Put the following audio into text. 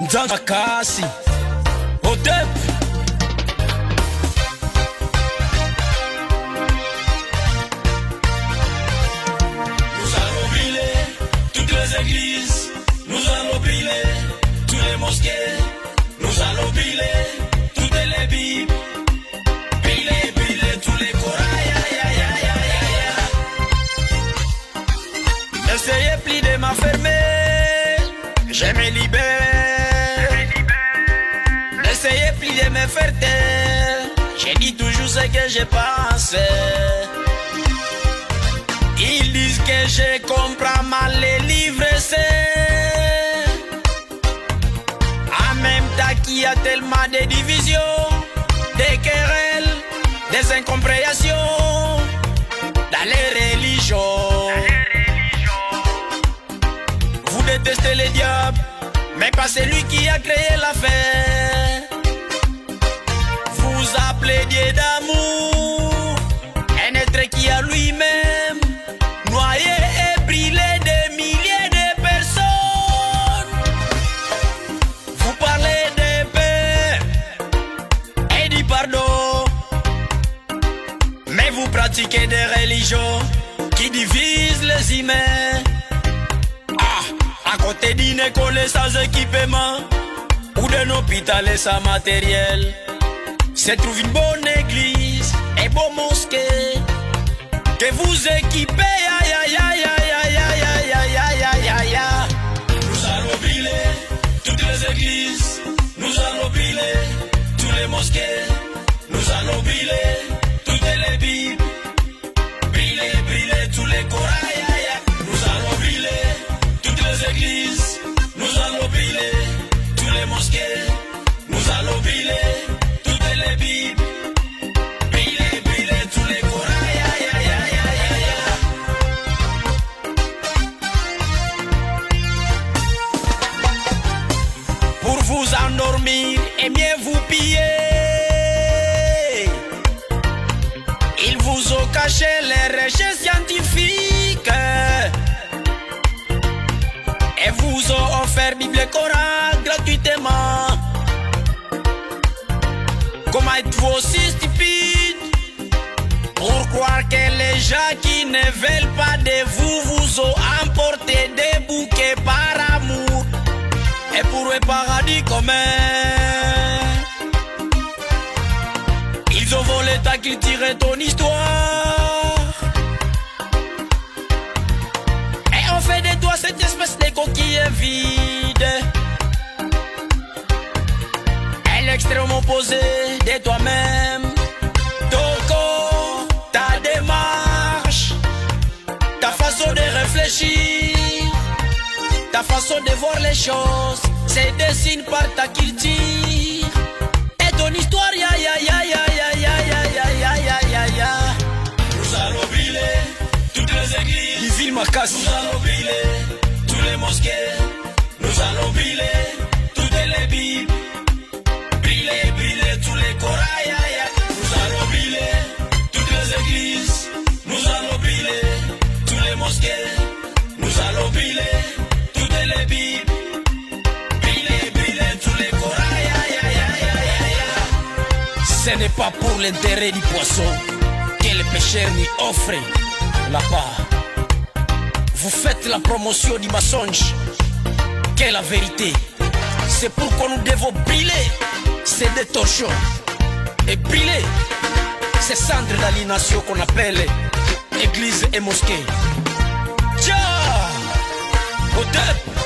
Nzanzakasi Hotep. Nous allons brûler toutes les églises, nous allons brûler tous les mosquées, nous allons brûler toutes les bibles, brûler tous les Corans. N'essayez plus de m'enfermer, je me libère. N'essayez plus de me faire taire, j'ai dit toujours ce que je pense. Ils disent que je comprends mal les livres saints. En même temps qu'il y a tellement de divisions, des querelles, des incompréhensions dans les religions. Vous détestez les diables, mais pas celui qui a créé l'affaire. Vous appelez Dieu d'amour, un être qui a lui-même noyé et brûlé des milliers de personnes. Vous parlez de paix et du pardon, mais vous pratiquez des religions qui divisent les humains. À côté d'une école sans équipement ou d'un hôpital sans matériel, se trouve une bonne église et beau mosquée que vous équipez. Nous allons brûler toutes les églises, nous allons brûler tous les mosquées, nous allons brûler toutes les bibles, brûler tous les Corans. Nous allons brûler toutes les églises, nous allons brûler tous les mosquées, nous allons brûler toutes les bibles, brûler tous les Corans. Pour vous endormir et mieux vous piller, ils vous ont caché les recherches scientifiques et vous ont offert Bible et Coran gratuitement. Comment êtes-vous aussi stupide pour croire que les gens qui ne veulent pas de vous vous ont emporté des bouquets par amour et pour un paradis commun? Ils ont volé ta culture et ton histoire et ont fait de toi cette espèce de coquille vide, et l'extrême opposé de toi-même. Ton corps, ta démarche, ta façon de réfléchir, ta façon de voir les choses se dessine par ta culture et ton histoire. Nous allons brûler toutes les églises, nous allons brûler tous les mosquées, nous allons brûler toutes les bibles, brûler tous les Corans. Nous allons brûler toutes les églises, nous allons brûler tous les mosquées, nous allons brûler toutes les bibles, brûler tous les Corans. Ce n'est pas pour l'intérêt du poisson que le pêcheur lui offre la part. Vous faites la promotion du mensonge qu'est la vérité. C'est pourquoi nous devons brûler ces détorsions et brûler ces centres d'aliénation qu'on appelle église et mosquée. Tcha! Hotep!